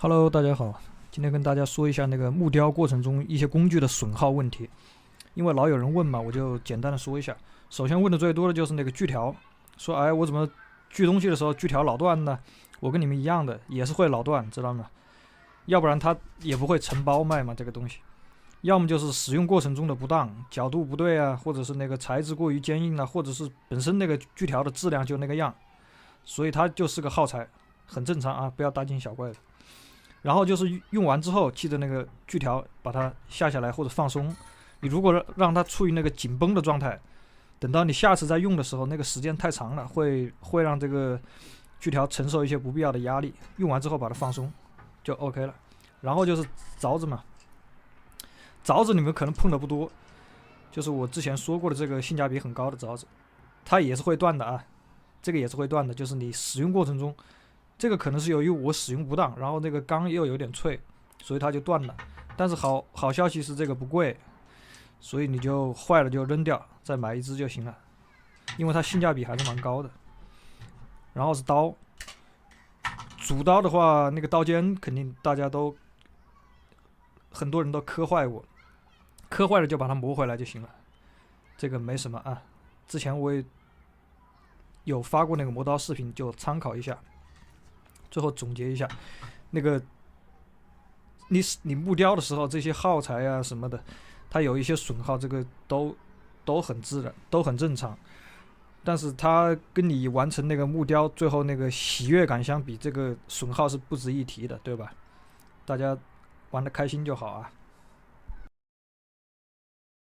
Hello，大家好，今天跟大家说一下那个木雕过程中一些工具的损耗问题。因为老有人问嘛，我就简单的说一下。首先问的最多的就是那个锯条，说哎，我怎么锯东西的时候锯条老断呢？我跟你们一样的，也是会老断，知道吗？要不然它也不会成包卖嘛，这个东西。要么就是使用过程中的不当，角度不对啊，或者是那个材质过于坚硬啊，或者是本身那个锯条的质量就那个样，所以它就是个耗材，很正常啊，不要大惊小怪的。然后就是用完之后，记得那个锯条把它下来或者放松。你如果让它处于那个紧绷的状态，等到你下次再用的时候，那个时间太长了，会让这个锯条承受一些不必要的压力。用完之后把它放松，就 OK 了。然后就是凿子嘛，凿子你们可能碰的不多，就是我之前说过的这个性价比很高的凿子，它也是会断的啊，这个也是会断的，就是你使用过程中。这个可能是由于我使用不当，然后那个钢又有点脆，所以它就断了。但是好消息是这个不贵，所以你就坏了就扔掉，再买一支就行了，因为它性价比还是蛮高的。然后是刀，主刀的话，那个刀尖肯定大家都很多人都磕坏过，磕坏了就把它磨回来就行了，这个没什么啊。之前我也有发过那个磨刀视频，就参考一下。最后总结一下，那个你木雕的时候，这些耗材啊什么的，它有一些损耗，这个都很自然，都很正常。但是它跟你完成那个木雕最后那个喜悦感相比，这个损耗是不值一提的，对吧？大家玩的开心就好啊。